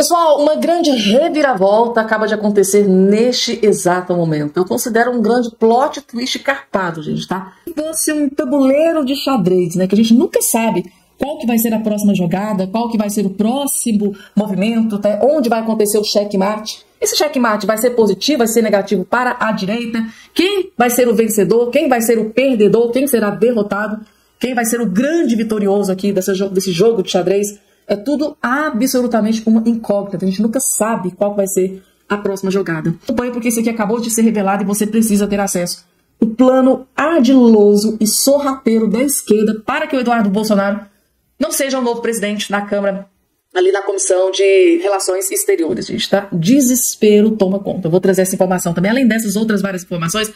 Pessoal, uma grande reviravolta acaba de acontecer neste exato momento. Eu considero um grande plot twist carpado, gente, tá? Fosse um tabuleiro de xadrez, né? Que a gente nunca sabe qual que vai ser a próxima jogada, qual que vai ser o próximo movimento, tá? Onde vai acontecer o checkmate. Esse checkmate vai ser positivo, vai ser negativo para a direita? Quem vai ser o vencedor? Quem vai ser o perdedor? Quem será derrotado? Quem vai ser o grande vitorioso aqui desse jogo de xadrez? É tudo absolutamente uma incógnita. A gente nunca sabe qual vai ser a próxima jogada. Acompanhe porque isso aqui acabou de ser revelado e você precisa ter acesso. O plano ardiloso e sorrateiro da esquerda para que o Eduardo Bolsonaro não seja o novo presidente na Câmara, ali na Comissão de Relações Exteriores, gente, tá? Desespero toma conta. Eu vou trazer essa informação também, além dessas outras várias informações.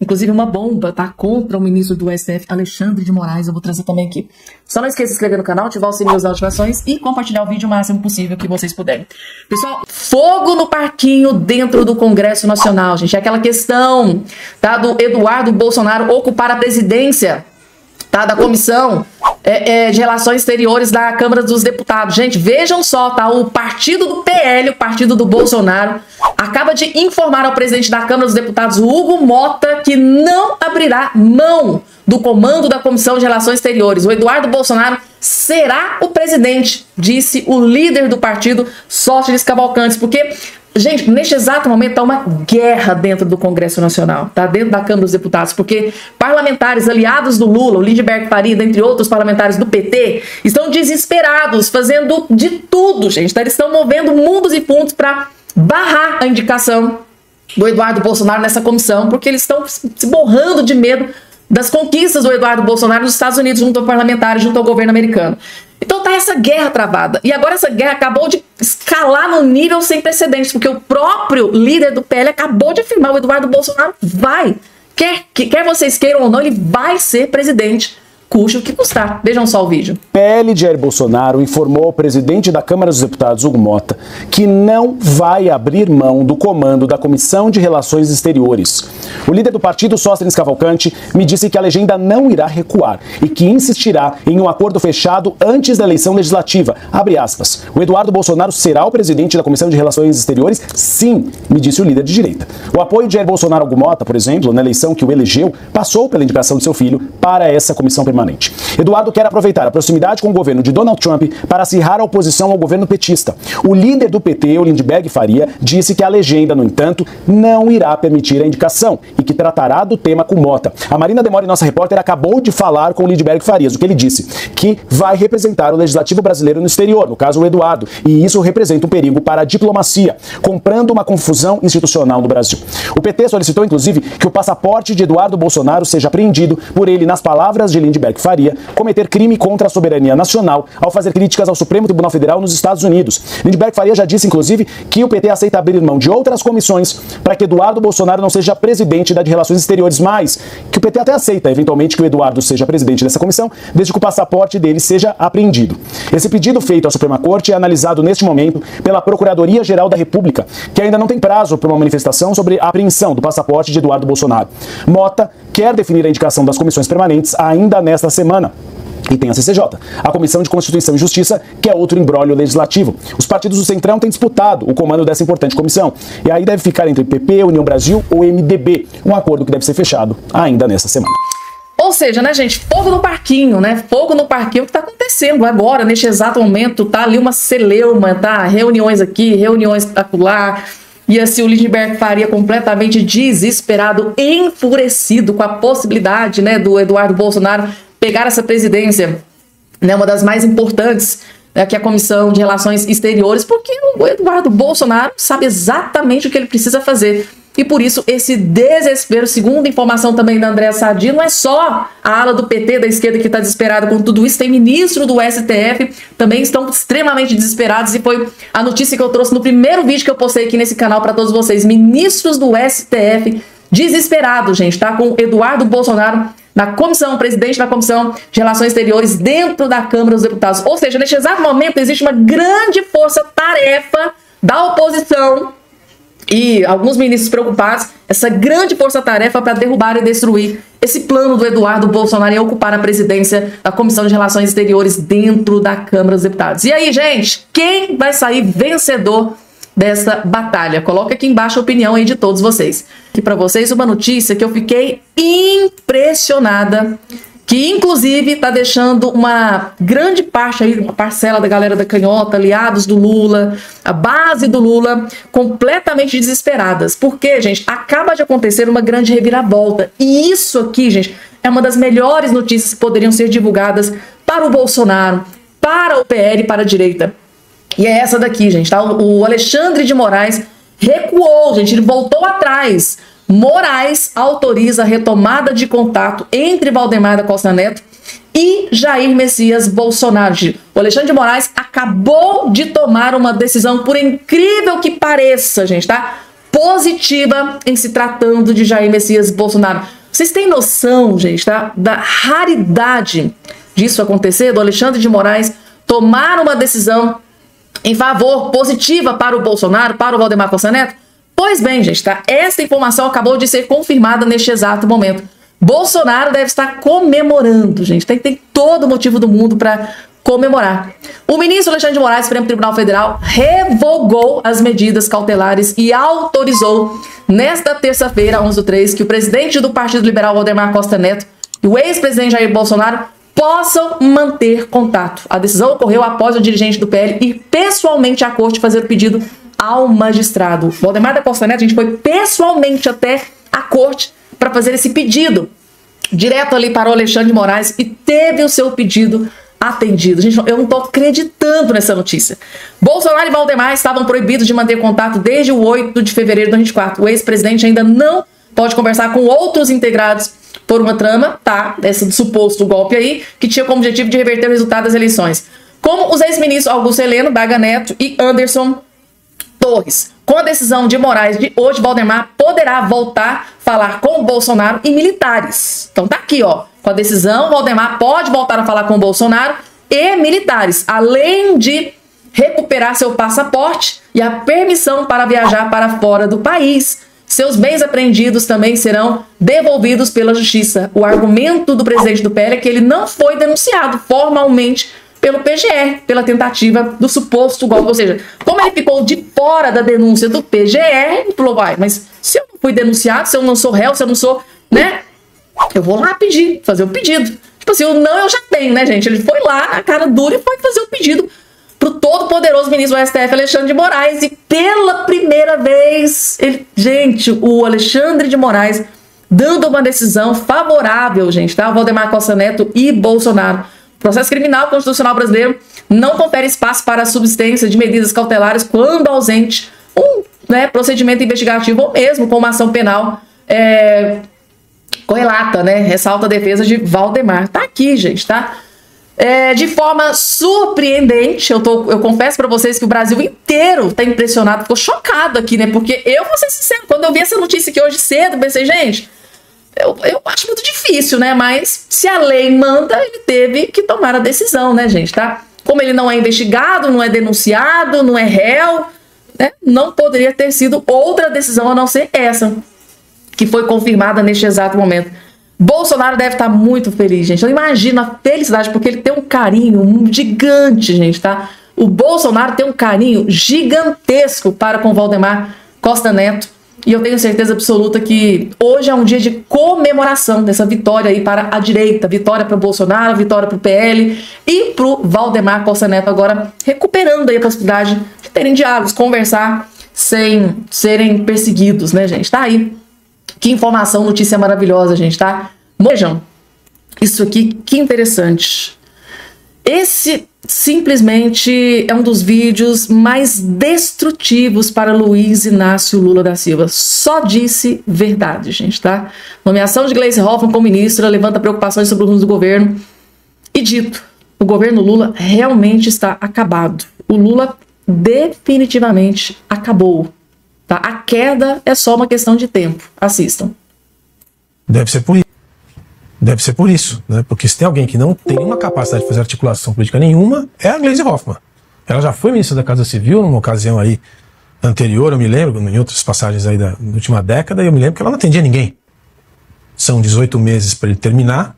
Inclusive uma bomba, tá? Contra o ministro do STF, Alexandre de Moraes. Eu vou trazer também aqui. Só não esqueça de se inscrever no canal, ativar o sininho das notificações e compartilhar o vídeo o máximo possível que vocês puderem. Pessoal, fogo no parquinho dentro do Congresso Nacional, gente. É aquela questão, tá? Do Eduardo Bolsonaro ocupar a presidência, tá? Da Comissão de Relações Exteriores da Câmara dos Deputados. Gente, vejam só, tá? O partido do PL, o partido do Bolsonaro, acaba de informar ao presidente da Câmara dos Deputados, Hugo Mota, que não abrirá mão do comando da Comissão de Relações Exteriores. O Eduardo Bolsonaro será o presidente, disse o líder do partido, Sóstenes Cavalcantes, porque, gente, neste exato momento está uma guerra dentro do Congresso Nacional, tá? Dentro da Câmara dos Deputados, porque parlamentares aliados do Lula, o Lindenberg Faria, dentre outros parlamentares do PT, estão desesperados, fazendo de tudo, gente, tá? Eles estão movendo mundos e fundos para barrar a indicação do Eduardo Bolsonaro nessa comissão, porque eles estão se borrando de medo das conquistas do Eduardo Bolsonaro nos Estados Unidos, junto ao parlamentares, junto ao governo americano. Então tá essa guerra travada. E agora essa guerra acabou de escalar num nível sem precedentes, porque o próprio líder do PL acabou de afirmar: o Eduardo Bolsonaro vai, quer vocês queiram ou não, ele vai ser presidente, custe o que custar. Vejam só o vídeo. PL de Jair Bolsonaro informou ao presidente da Câmara dos Deputados, Hugo Mota, que não vai abrir mão do comando da Comissão de Relações Exteriores. O líder do partido, Sóstenes Cavalcanti, me disse que a legenda não irá recuar e que insistirá em um acordo fechado antes da eleição legislativa. Abre aspas. O Eduardo Bolsonaro será o presidente da Comissão de Relações Exteriores? Sim, me disse o líder de direita. O apoio de Jair Bolsonaro ao Hugo Mota, por exemplo, na eleição que o elegeu, passou pela indicação de seu filho para essa comissão permanente. Eduardo quer aproveitar a proximidade com o governo de Donald Trump para acirrar a oposição ao governo petista. O líder do PT, o Lindenberg Faria, disse que a legenda, no entanto, não irá permitir a indicação e que tratará do tema com Mota. A Marina Demore, nossa repórter, acabou de falar com o Lindenberg Farias, o que ele disse? Que vai representar o legislativo brasileiro no exterior, no caso o Eduardo, e isso representa um perigo para a diplomacia, comprando uma confusão institucional no Brasil. O PT solicitou, inclusive, que o passaporte de Eduardo Bolsonaro seja apreendido por ele, nas palavras de Lindenberg Faria, cometer crime contra a soberania nacional ao fazer críticas ao Supremo Tribunal Federal nos Estados Unidos. Lindenberg Faria já disse, inclusive, que o PT aceita abrir mão de outras comissões para que Eduardo Bolsonaro não seja presidente da de Relações Exteriores, mas que o PT até aceita, eventualmente, que o Eduardo seja presidente dessa comissão, desde que o passaporte dele seja apreendido. Esse pedido feito à Suprema Corte é analisado neste momento pela Procuradoria-Geral da República, que ainda não tem prazo para uma manifestação sobre a apreensão do passaporte de Eduardo Bolsonaro. Mota quer definir a indicação das comissões permanentes ainda nesta semana. E tem a CCJ, a Comissão de Constituição e Justiça, que é outro imbróglio legislativo. Os partidos do Centrão têm disputado o comando dessa importante comissão. E aí deve ficar entre PP, União Brasil ou MDB. Um acordo que deve ser fechado ainda nessa semana. Ou seja, né, gente, fogo no parquinho, né? Fogo no parquinho que tá acontecendo agora, neste exato momento. Tá ali uma celeuma, tá? Reuniões aqui, reuniões acolá. E assim, o Lindenberg Faria completamente desesperado, enfurecido com a possibilidade, né, do Eduardo Bolsonaro pegar essa presidência, né, uma das mais importantes, né, que é a Comissão de Relações Exteriores, porque o Eduardo Bolsonaro sabe exatamente o que ele precisa fazer. E por isso esse desespero, segundo a informação também da Andréa Sadi, não é só a ala do PT, da esquerda, que está desesperada com tudo isso, tem ministro do STF, também estão extremamente desesperados, e foi a notícia que eu trouxe no primeiro vídeo que eu postei aqui nesse canal para todos vocês. Ministros do STF desesperados, gente, tá? Com Eduardo Bolsonaro na comissão, presidente da Comissão de Relações Exteriores dentro da Câmara dos Deputados. Ou seja, neste exato momento existe uma grande força-tarefa da oposição e alguns ministros preocupados, essa grande força-tarefa para derrubar e destruir esse plano do Eduardo Bolsonaro em ocupar a presidência da Comissão de Relações Exteriores dentro da Câmara dos Deputados. E aí, gente, quem vai sair vencedor dessa batalha? Coloca aqui embaixo a opinião aí de todos vocês. Aqui para vocês uma notícia que eu fiquei impressionada, que inclusive está deixando uma grande parte aí, uma parcela da galera da canhota, aliados do Lula, a base do Lula, completamente desesperadas. Porque, gente, acaba de acontecer uma grande reviravolta. E isso aqui, gente, é uma das melhores notícias que poderiam ser divulgadas para o Bolsonaro, para o PL e para a direita. E é essa daqui, gente, tá? O Alexandre de Moraes recuou, gente, ele voltou atrás. Moraes autoriza a retomada de contato entre Valdemar da Costa Neto e Jair Messias Bolsonaro. O Alexandre de Moraes acabou de tomar uma decisão, por incrível que pareça, gente, tá? Positiva em se tratando de Jair Messias Bolsonaro. Vocês têm noção, gente, tá? Da raridade disso acontecer, do Alexandre de Moraes tomar uma decisão em favor, positiva para o Bolsonaro, para o Valdemar Costa Neto? Pois bem, gente, tá? Essa informação acabou de ser confirmada neste exato momento. Bolsonaro deve estar comemorando, gente. Tem todo motivo do mundo para comemorar. O ministro Alexandre de Moraes, Supremo Tribunal Federal, revogou as medidas cautelares e autorizou, nesta terça-feira, 11/3, que o presidente do Partido Liberal, Valdemar Costa Neto, e o ex-presidente Jair Bolsonaro possam manter contato. A decisão ocorreu após o dirigente do PL ir pessoalmente à corte fazer o pedido ao magistrado. Valdemar da Costa Neto, a gente foi pessoalmente até a corte para fazer esse pedido, direto ali para o Alexandre de Moraes, e teve o seu pedido atendido. Gente, eu não estou acreditando nessa notícia. Bolsonaro e Valdemar estavam proibidos de manter contato desde o 8 de fevereiro de 2024. O ex-presidente ainda não pode conversar com outros integrados por uma trama, tá? Esse do suposto golpe aí, que tinha como objetivo de reverter o resultado das eleições. Como os ex-ministros Augusto Heleno, Braga Neto e Anderson Torres. Com a decisão de Moraes de hoje, Valdemar poderá voltar a falar com o Bolsonaro e militares. Então tá aqui, ó. Com a decisão, Valdemar pode voltar a falar com o Bolsonaro e militares, além de recuperar seu passaporte e a permissão para viajar para fora do país. Seus bens apreendidos também serão devolvidos pela justiça. O argumento do presidente do PL é que ele não foi denunciado formalmente pelo PGR, pela tentativa do suposto golpe. Ou seja, como ele ficou de fora da denúncia do PGR, ele falou, vai, mas se eu não fui denunciado, se eu não sou réu, se eu não sou, né, eu vou lá pedir, fazer o pedido. Tipo assim, o não eu já tenho, né, gente? Ele foi lá na cara dura e foi fazer o pedido pro todo-poderoso ministro do STF, Alexandre de Moraes, e pela primeira vez, gente, o Alexandre de Moraes dando uma decisão favorável, gente, tá? O Valdemar Costa Neto e Bolsonaro. O processo criminal constitucional brasileiro não confere espaço para a subsistência de medidas cautelares quando ausente um, né, procedimento investigativo ou mesmo com uma ação penal correlata, né? Ressalta a defesa de Valdemar. Tá aqui, gente, tá? De forma surpreendente, eu confesso para vocês que o Brasil inteiro tá impressionado, ficou chocado aqui, né? Porque eu vou ser sincero, quando eu vi essa notícia aqui hoje cedo, pensei, gente, eu acho muito difícil, né? Mas se a lei manda, ele teve que tomar a decisão, né, gente, tá? Como ele não é investigado, não é denunciado, não é réu, né? Não poderia ter sido outra decisão a não ser essa, que foi confirmada neste exato momento. Bolsonaro deve estar muito feliz, gente. Eu imagino a felicidade, porque ele tem um carinho gigante, gente, tá? O Bolsonaro tem um carinho gigantesco para com Valdemar Costa Neto. E eu tenho certeza absoluta que hoje é um dia de comemoração dessa vitória aí para a direita. Vitória para o Bolsonaro, vitória para o PL e para o Valdemar Costa Neto, agora recuperando aí a possibilidade de terem diálogos, conversar sem serem perseguidos, né, gente? Tá aí. Que informação, notícia maravilhosa, gente, tá? Vejam, isso aqui, que interessante. Esse simplesmente é um dos vídeos mais destrutivos para Luiz Inácio Lula da Silva. Só disse verdade, gente, tá? Nomeação de Gleisi Hoffmann como ministra levanta preocupações sobre o rumo do governo. E dito, o governo Lula realmente está acabado. O Lula definitivamente acabou. Tá? A queda é só uma questão de tempo. Assistam. Deve ser por isso. Deve ser por isso, né? Porque se tem alguém que não tem uma capacidade de fazer articulação política nenhuma, é a Gleisi Hoffmann. Ela já foi ministra da Casa Civil numa ocasião aí anterior, eu me lembro, em outras passagens aí da última década, eu me lembro que ela não atendia ninguém. São 18 meses para ele terminar,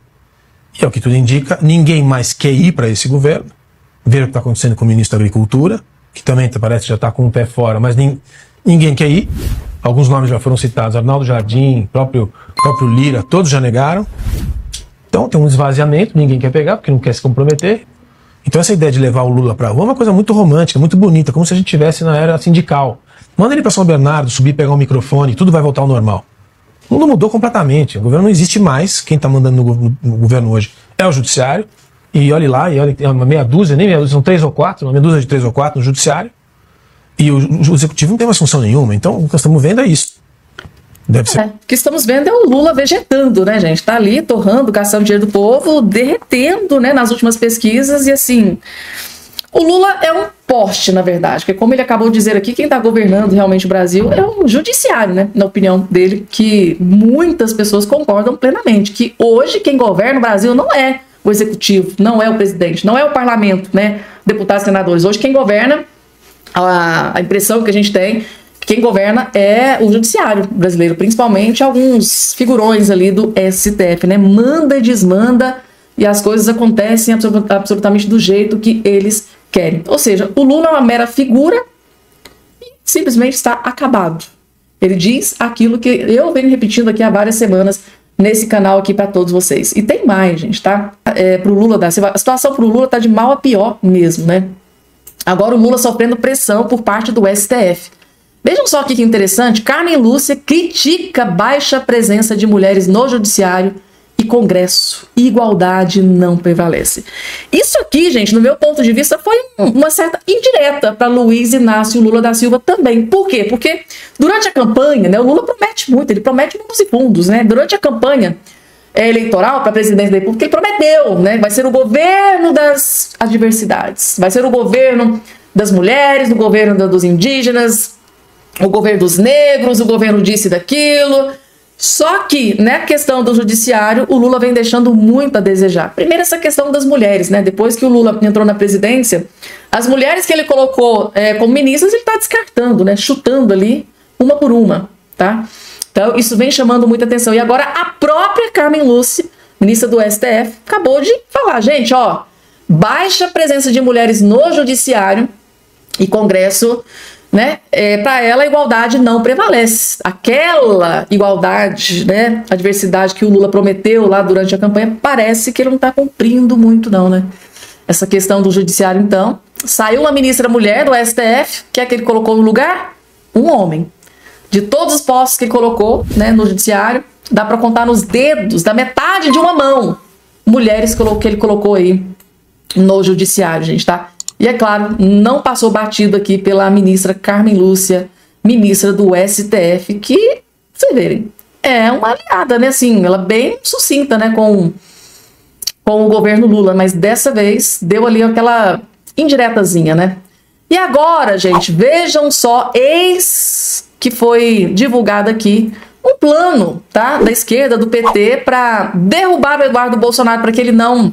e é o que tudo indica, ninguém mais quer ir para esse governo. Ver o que está acontecendo com o ministro da Agricultura, que também parece que já está com o pé fora, mas ninguém quer ir. Alguns nomes já foram citados, Arnaldo Jardim, próprio Lira, todos já negaram. Então tem um esvaziamento, ninguém quer pegar, porque não quer se comprometer. Então essa ideia de levar o Lula para a rua é uma coisa muito romântica, muito bonita, como se a gente estivesse na era sindical. Manda ele para São Bernardo, subir, pegar um microfone, tudo vai voltar ao normal. O mundo mudou completamente, o governo não existe mais, quem está mandando no governo hoje é o judiciário, e olhe lá, e olha, tem uma meia dúzia, nem meia dúzia, são 3 ou 4, uma meia dúzia de 3 ou 4 no judiciário, e o executivo não tem mais função nenhuma, então o que nós estamos vendo é isso. Deve ser. O que estamos vendo é o Lula vegetando, né, gente? Tá ali torrando, gastando dinheiro do povo, derretendo, né, nas últimas pesquisas, e assim, o Lula é um poste, na verdade, porque como ele acabou de dizer aqui, quem tá governando realmente o Brasil é o judiciário, né, na opinião dele, que muitas pessoas concordam plenamente, que hoje quem governa o Brasil não é o executivo, não é o presidente, não é o parlamento, né, deputados e senadores. Hoje quem governa, a impressão que a gente tem, quem governa é o judiciário brasileiro, principalmente alguns figurões ali do STF, né? Manda e desmanda e as coisas acontecem absolutamente do jeito que eles querem. Ou seja, o Lula é uma mera figura e simplesmente está acabado. Ele diz aquilo que eu venho repetindo aqui há várias semanas nesse canal aqui para todos vocês. E tem mais, gente, tá? Pro Lula da Silva, a situação pro Lula tá de mal a pior mesmo, né? Agora o Lula sofrendo pressão por parte do STF. Vejam só aqui que interessante, Carmen Lúcia critica baixa presença de mulheres no judiciário e Congresso. Igualdade não prevalece. Isso aqui, gente, no meu ponto de vista, foi uma certa indireta para Luiz Inácio Lula da Silva também. Por quê? Porque durante a campanha, né, o Lula promete muito, ele promete mundos e fundos, né? Durante a campanha eleitoral para a presidência da República, ele prometeu, né? Vai ser o governo das adversidades, vai ser o governo das mulheres, o governo dos indígenas, o governo dos negros, o governo disso e daquilo. Só que, na questão do judiciário, o Lula vem deixando muito a desejar. Primeiro, essa questão das mulheres, né? Depois que o Lula entrou na presidência, as mulheres que ele colocou como ministras, ele está descartando, né? Chutando ali, uma por uma, tá? Então, isso vem chamando muita atenção. E agora, a própria Carmen Lúcia, ministra do STF, acabou de falar, gente, ó, baixa presença de mulheres no judiciário e Congresso, né? Para ela a igualdade não prevalece. Aquela igualdade, né, a diversidade que o Lula prometeu lá durante a campanha, parece que ele não está cumprindo muito não, né? Essa questão do judiciário, então, saiu uma ministra mulher do STF, que é que ele colocou no lugar? Um homem. De todos os postos que ele colocou, né, no judiciário, dá para contar nos dedos da metade de uma mão mulheres que ele colocou aí no judiciário, gente, tá? E é claro, não passou batido aqui pela ministra Carmen Lúcia, ministra do STF, que, vocês verem, é uma aliada, né? Assim, ela bem sucinta, né? Com o governo Lula, mas dessa vez deu ali aquela indiretazinha, né? E agora, gente, vejam só, eis que foi divulgado aqui um plano, tá? Da esquerda, do PT, para derrubar o Eduardo Bolsonaro, para que ele não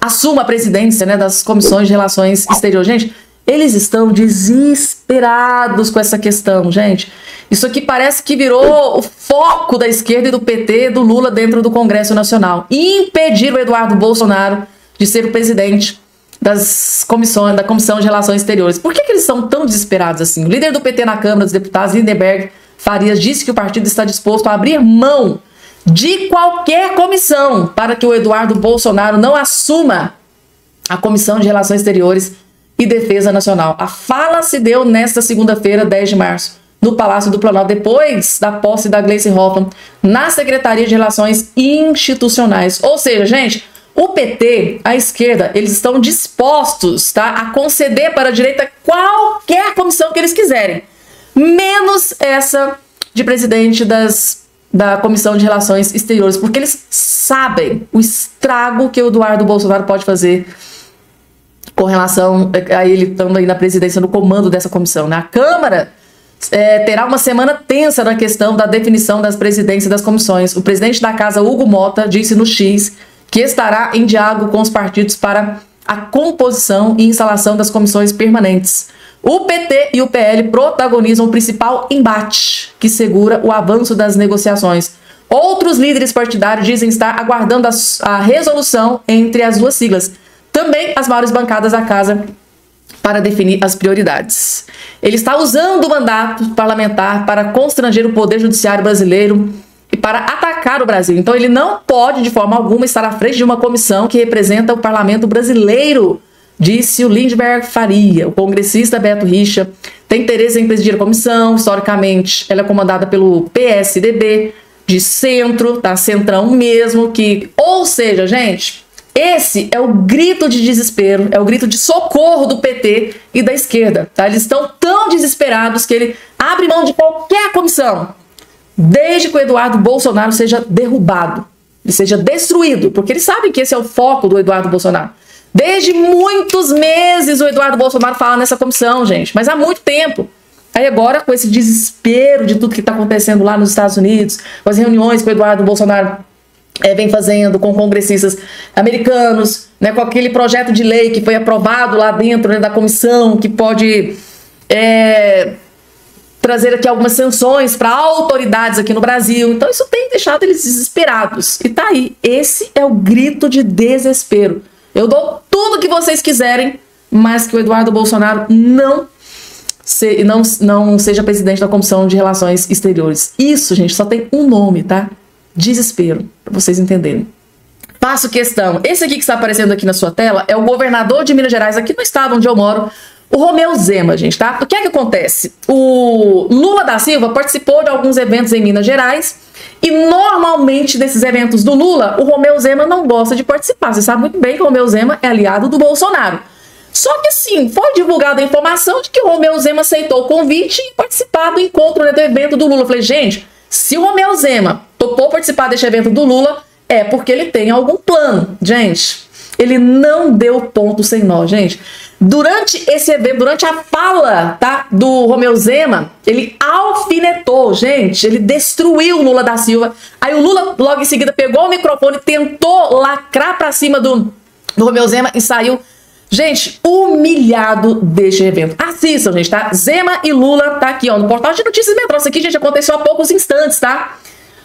assuma a presidência, né, das comissões de relações exteriores. Gente, eles estão desesperados com essa questão, gente. Isso aqui parece que virou o foco da esquerda e do PT, do Lula dentro do Congresso Nacional. Impedir o Eduardo Bolsonaro de ser o presidente da Comissão de Relações Exteriores. Por que eles são tão desesperados assim? O líder do PT na Câmara dos Deputados, Lindenberg Farias, disse que o partido está disposto a abrir mão de qualquer comissão para que o Eduardo Bolsonaro não assuma a Comissão de Relações Exteriores e Defesa Nacional. A fala se deu nesta segunda-feira, 10 de março, no Palácio do Planalto, depois da posse da Gleice Hoffmann na Secretaria de Relações Institucionais. Ou seja, gente, o PT, a esquerda, eles estão dispostos, tá, a conceder para a direita qualquer comissão que eles quiserem, menos essa de presidente da Comissão de Relações Exteriores, porque eles sabem o estrago que o Eduardo Bolsonaro pode fazer com relação a ele estando aí na presidência, no comando dessa comissão, né? A Câmara terá uma semana tensa na questão da definição das presidências das comissões. O presidente da Casa, Hugo Mota, disse no X que estará em diálogo com os partidos para a composição e instalação das comissões permanentes. O PT e o PL protagonizam o principal embate que segura o avanço das negociações. Outros líderes partidários dizem estar aguardando a resolução entre as duas siglas. Também as maiores bancadas da casa para definir as prioridades. Ele está usando o mandato parlamentar para constranger o poder judiciário brasileiro e para atacar o Brasil. Então ele não pode, de forma alguma, estar à frente de uma comissão que representa o parlamento brasileiro, disse o Lindbergh Faria. O congressista Beto Richa tem interesse em presidir a comissão. Historicamente, ela é comandada pelo PSDB, de centro, tá? Centrão mesmo, ou seja, gente, esse é o grito de desespero, é o grito de socorro do PT e da esquerda, tá? Eles estão tão desesperados que ele abre mão de qualquer comissão, desde que o Eduardo Bolsonaro seja derrubado, ele seja destruído, porque eles sabem que esse é o foco do Eduardo Bolsonaro. Desde muitos meses o Eduardo Bolsonaro fala nessa comissão, gente, mas há muito tempo. Aí agora, com esse desespero de tudo que está acontecendo lá nos Estados Unidos, com as reuniões que o Eduardo Bolsonaro vem fazendo com congressistas americanos, né, com aquele projeto de lei que foi aprovado lá dentro, né, da comissão, que pode trazer aqui algumas sanções para autoridades aqui no Brasil. Então isso tem deixado eles desesperados. E tá aí, esse é o grito de desespero. Eu dou tudo que vocês quiserem, mas que o Eduardo Bolsonaro não seja presidente da Comissão de Relações Exteriores. Isso, gente, só tem um nome, tá? Desespero, para vocês entenderem. Faço questão. Esse aqui que está aparecendo aqui na sua tela é o governador de Minas Gerais, aqui no estado onde eu moro, o Romeu Zema, gente, tá? O que é que acontece? O Lula da Silva participou de alguns eventos em Minas Gerais e normalmente desses eventos do Lula, o Romeu Zema não gosta de participar. Você sabe muito bem que o Romeu Zema é aliado do Bolsonaro. Só que sim, foi divulgada a informação de que o Romeu Zema aceitou o convite e participar do encontro, né, do evento do Lula. Eu falei, gente, se o Romeu Zema topou participar deste evento do Lula, é porque ele tem algum plano. Gente, ele não deu ponto sem nó, gente. Durante esse evento, durante a fala, tá, do Romeu Zema, ele alfinetou, gente, ele destruiu o Lula da Silva. Aí o Lula, logo em seguida, pegou o microfone, tentou lacrar pra cima do Romeu Zema e saiu, gente, humilhado deste evento. Assistam, gente, tá? Zema e Lula, tá aqui, ó, no portal de notícias Metrô. Isso aqui, gente, aconteceu há poucos instantes, tá?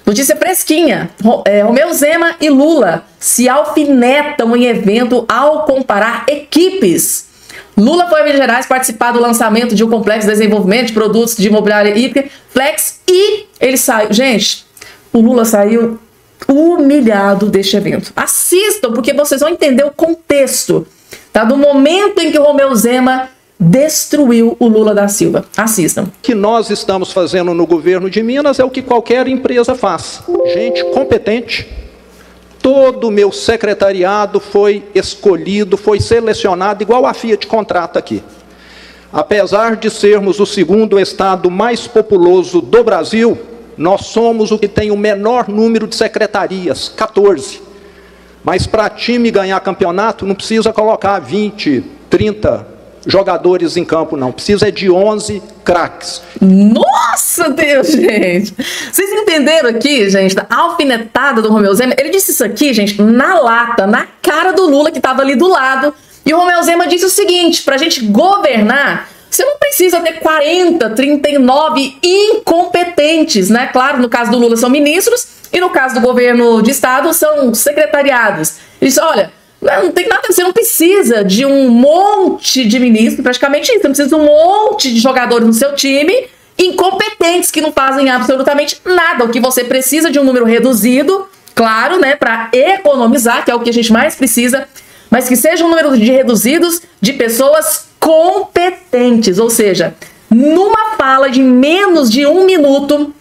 Notícia fresquinha. Romeu Zema e Lula se alfinetam em evento ao comparar equipes. Lula foi a Minas Gerais participar do lançamento de um complexo de desenvolvimento de produtos de imobiliária hípica, Flex, e ele saiu. Gente, o Lula saiu humilhado deste evento. Assistam, porque vocês vão entender o contexto, tá? Do momento em que o Romeu Zema destruiu o Lula da Silva. Assistam. O que nós estamos fazendo no governo de Minas é o que qualquer empresa faz. Gente competente. Todo o meu secretariado foi escolhido, foi selecionado, igual a Fiat contrata aqui. Apesar de sermos o segundo estado mais populoso do Brasil, nós somos o que tem o menor número de secretarias, 14. Mas para time ganhar campeonato, não precisa colocar 20, 30 jogadores em campo, não. Precisa de 11 craques. Nossa, Deus, gente! Vocês entenderam aqui, gente, a alfinetada do Romeu Zema? Ele disse isso aqui, gente, na lata, na cara do Lula, que estava ali do lado. E o Romeu Zema disse o seguinte, pra gente governar, você não precisa ter 40, 39 incompetentes, né? Claro, no caso do Lula são ministros, e no caso do governo de estado são secretariados. Ele disse, olha, não tem nada, você não precisa de um monte de ministros, praticamente isso, você não precisa de um monte de jogadores no seu time, incompetentes que não fazem absolutamente nada. O que você precisa de um número reduzido, claro, né, para economizar, que é o que a gente mais precisa, mas que seja um número reduzidos de pessoas competentes, ou seja, numa fala de menos de 1 minuto,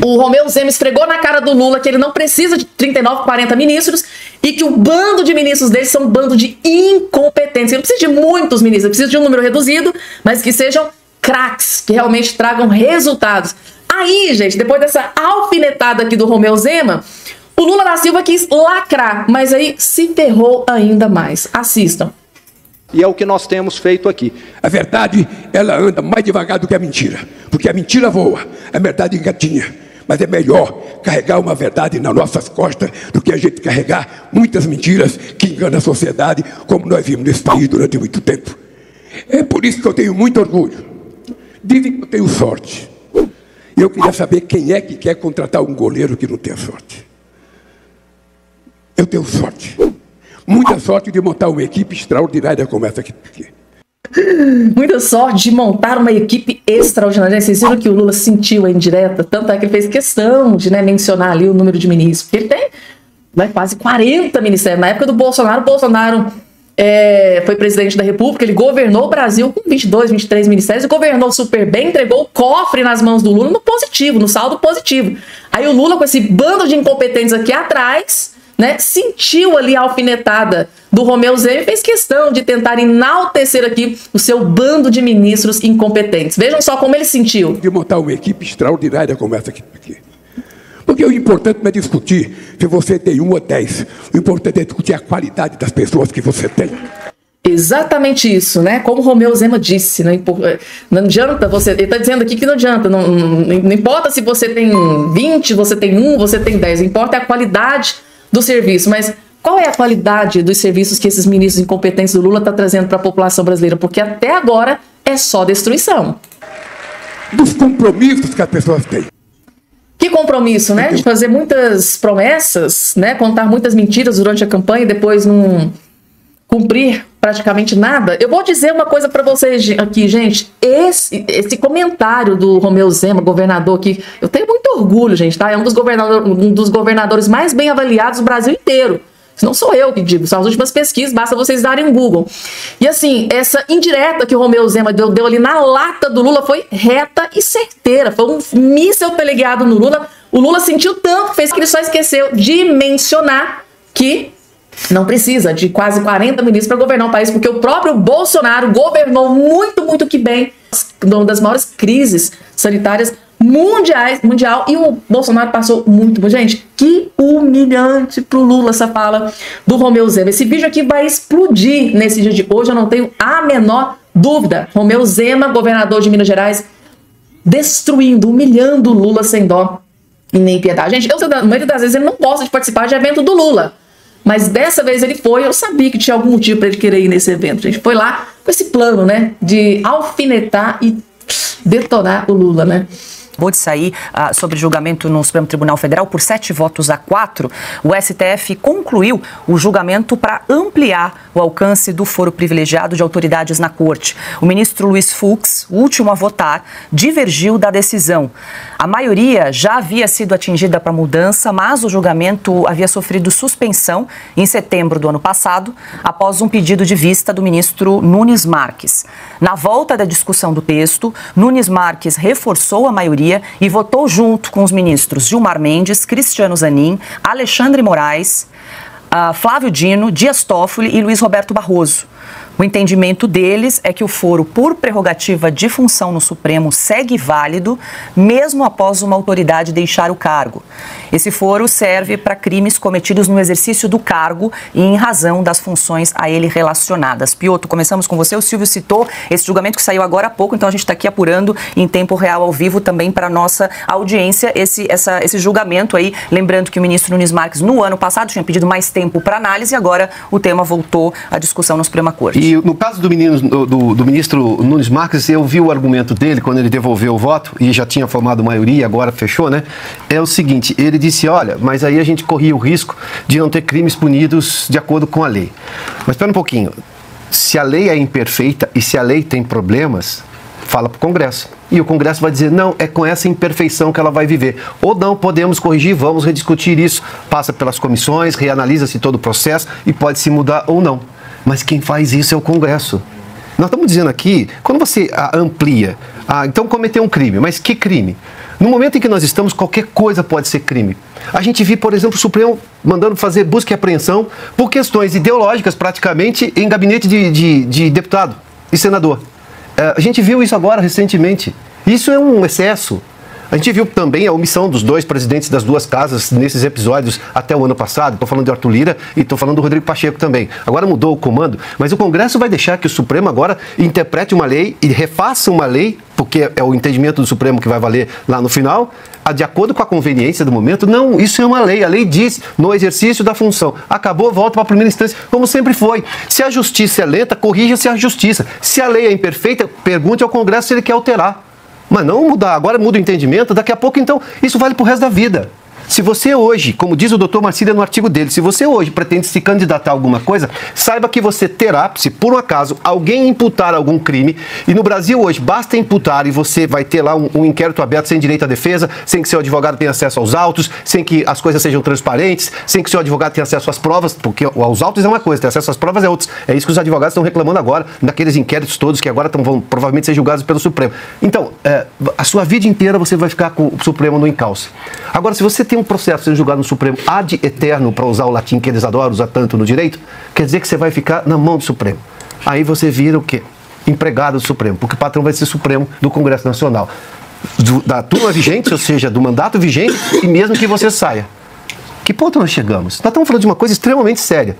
o Romeu Zema esfregou na cara do Lula que ele não precisa de 39, 40 ministros e que o bando de ministros dele são um bando de incompetentes. Ele não precisa de muitos ministros, ele precisa de um número reduzido, mas que sejam craques, que realmente tragam resultados. Aí, gente, depois dessa alfinetada aqui do Romeu Zema, o Lula da Silva quis lacrar, mas aí se ferrou ainda mais. Assistam. E é o que nós temos feito aqui. A verdade, ela anda mais devagar do que a mentira, porque a mentira voa, a verdade engatinha. Mas é melhor carregar uma verdade nas nossas costas do que a gente carregar muitas mentiras que enganam a sociedade, como nós vimos nesse país durante muito tempo. É por isso que eu tenho muito orgulho. Dizem que eu tenho sorte. Eu queria saber quem é que quer contratar um goleiro que não tem sorte. Eu tenho sorte. Muita sorte de montar uma equipe extraordinária como essa aqui. Muita sorte de montar uma equipe extraordinária. Vocês viram que o Lula sentiu a indireta? Tanto é que ele fez questão de mencionar ali o número de ministros. Porque ele tem quase 40 ministérios. Na época do Bolsonaro, foi presidente da República, ele governou o Brasil com 22, 23 ministérios, governou super bem, entregou o cofre nas mãos do Lula no positivo, no saldo positivo. Aí o Lula, com esse bando de incompetentes aqui atrás, né, sentiu ali a alfinetada do Romeu Zema e fez questão de tentar enaltecer aqui o seu bando de ministros incompetentes. Vejam só como ele sentiu. De montar uma equipe extraordinária como essa aqui. Porque o importante não é discutir se você tem 1 ou 10. O importante é discutir a qualidade das pessoas que você tem. Exatamente isso, né? Como o Romeu Zema disse, não adianta você... Ele está dizendo aqui que não adianta. Não importa se você tem 20, você tem 1, você tem 10. O que importa é a qualidade do serviço. Mas qual é a qualidade dos serviços que esses ministros incompetentes do Lula estão trazendo para a população brasileira? Porque até agora é só destruição. Dos compromissos que as pessoas têm. Que compromisso, né? De fazer muitas promessas, né? Contar muitas mentiras durante a campanha e depois não cumprir praticamente nada. Eu vou dizer uma coisa para vocês aqui, gente. Esse comentário do Romeu Zema, governador aqui, eu tenho muito orgulho, gente, tá? É um dos governadores mais bem avaliados do Brasil inteiro. Isso não sou eu que digo, são as últimas pesquisas, basta vocês darem um Google. E assim, essa indireta que o Romeu Zema deu ali na lata do Lula foi reta e certeira. Foi um míssel teleguiado no Lula. O Lula sentiu tanto, fez que ele só esqueceu de mencionar que não precisa de quase 40 ministros para governar o país, porque o próprio Bolsonaro governou muito que bem uma das maiores crises sanitárias mundial, e o Bolsonaro passou muito. Gente, que humilhante pro Lula essa fala do Romeu Zema. Esse vídeo aqui vai explodir nesse dia de hoje, eu não tenho a menor dúvida. Romeu Zema, governador de Minas Gerais, destruindo, humilhando o Lula sem dó e nem piedade. Gente, eu sei, na maioria das vezes ele não gosta de participar de evento do Lula, mas dessa vez ele foi. Eu sabia que tinha algum motivo para ele querer ir nesse evento. Gente, foi lá com esse plano, né, de alfinetar e detonar o Lula, né? Acabou de sair sobre julgamento no Supremo Tribunal Federal por 7 votos a 4. O STF concluiu o julgamento para ampliar o alcance do foro privilegiado de autoridades na corte. O ministro Luiz Fux, o último a votar, divergiu da decisão. A maioria já havia sido atingida para mudança, mas o julgamento havia sofrido suspensão em setembro do ano passado, após um pedido de vista do ministro Nunes Marques. Na volta da discussão do texto, Nunes Marques reforçou a maioria e votou junto com os ministros Gilmar Mendes, Cristiano Zanin, Alexandre Moraes, Flávio Dino, Dias Toffoli e Luiz Roberto Barroso. O entendimento deles é que o foro por prerrogativa de função no Supremo segue válido, mesmo após uma autoridade deixar o cargo. Esse foro serve para crimes cometidos no exercício do cargo e em razão das funções a ele relacionadas. Piotr, começamos com você. O Silvio citou esse julgamento que saiu agora há pouco, então a gente está aqui apurando em tempo real, ao vivo, também para a nossa audiência, esse julgamento aí. Lembrando que o ministro Nunes Marques, no ano passado, tinha pedido mais tempo para análise e agora o tema voltou à discussão na Suprema Corte. E no caso do ministro Nunes Marques, eu vi o argumento dele quando ele devolveu o voto e já tinha formado maioria, agora fechou, né? É o seguinte, ele disse, olha, mas aí a gente corria o risco de não ter crimes punidos de acordo com a lei. Mas espera um pouquinho, se a lei é imperfeita e se a lei tem problemas, fala para o Congresso. E o Congresso vai dizer, não, é com essa imperfeição que ela vai viver. Ou não, podemos corrigir, vamos rediscutir isso. Passa pelas comissões, reanalisa-se todo o processo e pode-se mudar ou não. Mas quem faz isso é o Congresso. Nós estamos dizendo aqui, quando você amplia, então cometeu um crime, mas que crime? No momento em que nós estamos, qualquer coisa pode ser crime. A gente viu, por exemplo, o Supremo mandando fazer busca e apreensão por questões ideológicas, praticamente, em gabinete de deputado e senador. A gente viu isso agora, recentemente. Isso é um excesso. A gente viu também a omissão dos dois presidentes das duas casas nesses episódios até o ano passado. Estou falando de Arthur Lira e estou falando do Rodrigo Pacheco também. Agora mudou o comando, mas o Congresso vai deixar que o Supremo agora interprete uma lei e refaça uma lei, porque é o entendimento do Supremo que vai valer lá no final, de acordo com a conveniência do momento. Não, isso é uma lei. A lei diz no exercício da função. Acabou, volta para a primeira instância, como sempre foi. Se a justiça é lenta, corrija-se a justiça. Se a lei é imperfeita, pergunte ao Congresso se ele quer alterar. Mas não mudar, agora muda o entendimento, daqui a pouco então isso vale para o resto da vida. Se você hoje, como diz o doutor Marcília no artigo dele, se você hoje pretende se candidatar a alguma coisa, saiba que você terá, se por um acaso alguém imputar algum crime, e no Brasil hoje basta imputar e você vai ter lá um inquérito aberto sem direito à defesa, sem que seu advogado tenha acesso aos autos, sem que as coisas sejam transparentes, sem que seu advogado tenha acesso às provas, porque aos autos é uma coisa, ter acesso às provas é outra. É isso que os advogados estão reclamando agora, naqueles inquéritos todos que agora vão provavelmente ser julgados pelo Supremo. Então, a sua vida inteira você vai ficar com o Supremo no encalce. Agora, se você tem um processo sendo julgado no Supremo ad eterno, para usar o latim que eles adoram usar tanto no direito, quer dizer que você vai ficar na mão do Supremo. Aí você vira o quê? Empregado do Supremo, porque o patrão vai ser Supremo do Congresso Nacional. Da turma vigente, ou seja, do mandato vigente, e mesmo que você saia. Que ponto nós chegamos? Nós estamos falando de uma coisa extremamente séria.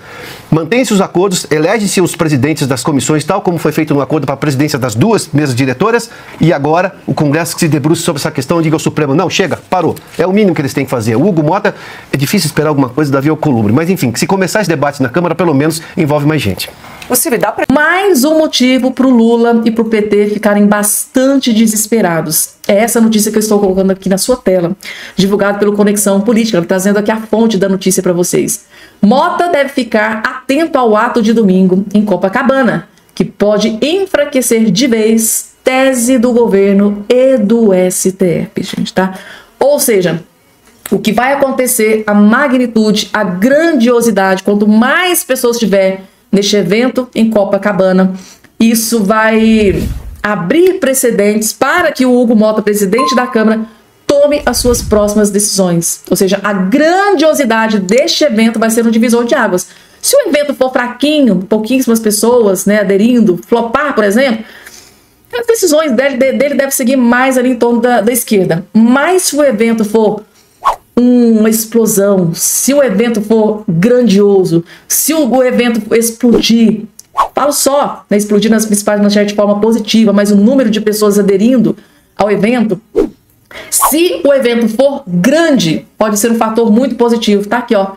Mantém-se os acordos, elege-se os presidentes das comissões, tal como foi feito no acordo para a presidência das duas mesas diretoras, e agora o Congresso que se debruce sobre essa questão diga ao Supremo, não, chega, parou. É o mínimo que eles têm que fazer. O Hugo Mota, é difícil esperar alguma coisa da Davi Alcolumbre, mas enfim, se começar esse debate na Câmara, pelo menos envolve mais gente. Mais um motivo para o Lula e para o PT ficarem bastante desesperados. É essa notícia que eu estou colocando aqui na sua tela, divulgada pelo Conexão Política, trazendo aqui a fonte da notícia para vocês. Mota deve ficar atento ao ato de domingo em Copacabana, que pode enfraquecer de vez tese do governo e do STF, gente, tá? Ou seja, o que vai acontecer, a magnitude, a grandiosidade, quanto mais pessoas tiver neste evento em Copacabana, isso vai abrir precedentes para que o Hugo Mota, presidente da Câmara, tome as suas próximas decisões. Ou seja, a grandiosidade deste evento vai ser um divisor de águas. Se o evento for fraquinho, pouquíssimas pessoas, né, aderindo, flopar, por exemplo, as decisões dele devem seguir mais ali em torno da esquerda. Mas se o evento for uma explosão, se o evento for grandioso, se o evento explodir, falo só, né, explodir nas principais manchetes de forma positiva, mas o número de pessoas aderindo ao evento, se o evento for grande, pode ser um fator muito positivo. Tá aqui, ó.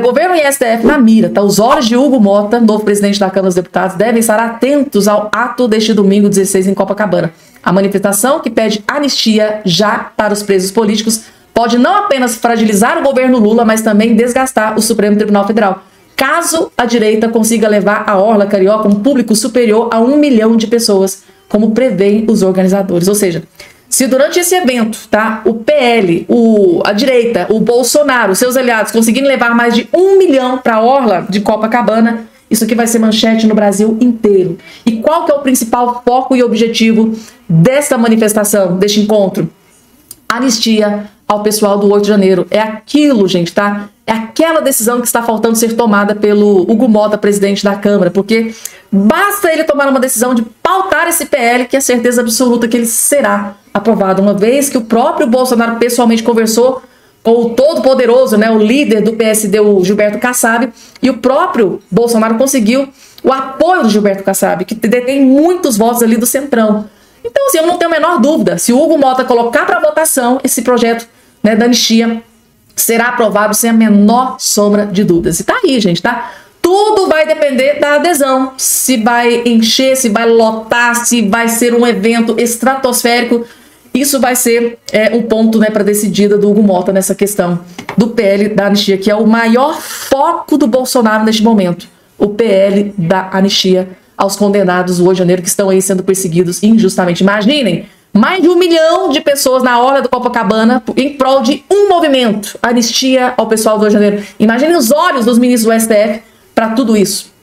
Governo e STF na mira, tá? Os olhos de Hugo Mota, novo presidente da Câmara dos Deputados, devem estar atentos ao ato deste domingo 16 em Copacabana. A manifestação que pede anistia já para os presos políticos pode não apenas fragilizar o governo Lula, mas também desgastar o Supremo Tribunal Federal, caso a direita consiga levar a Orla Carioca um público superior a 1 milhão de pessoas, como prevêem os organizadores. Ou seja, se durante esse evento, tá, o PL, a direita, o Bolsonaro, seus aliados conseguirem levar mais de 1 milhão para a Orla de Copacabana, isso aqui vai ser manchete no Brasil inteiro. E qual que é o principal foco e objetivo desta manifestação, deste encontro? Anistia ao pessoal do 8 de janeiro. É aquilo, gente, tá? É aquela decisão que está faltando ser tomada pelo Hugo Mota, presidente da Câmara, porque basta ele tomar uma decisão de pautar esse PL, que é certeza absoluta que ele será aprovado, uma vez que o próprio Bolsonaro pessoalmente conversou com o todo-poderoso, né, o líder do PSD, o Gilberto Kassab, e o próprio Bolsonaro conseguiu o apoio do Gilberto Kassab, que detém muitos votos ali do Centrão. Então, assim, eu não tenho a menor dúvida, se o Hugo Mota colocar para votação esse projeto, né, da anistia, será aprovado sem a menor sombra de dúvidas. E tá aí, gente, tá? Tudo vai depender da adesão, se vai encher, se vai lotar, se vai ser um evento estratosférico. Isso vai ser um ponto, né, para decidida do Hugo Mota nessa questão do PL da anistia, que é o maior foco do Bolsonaro neste momento. O PL da anistia aos condenados do 8 de janeiro que estão aí sendo perseguidos injustamente. Imaginem, mais de 1 milhão de pessoas na orla do Copacabana em prol de um movimento, anistia ao pessoal do 8 de janeiro. Imaginem os olhos dos ministros do STF para tudo isso.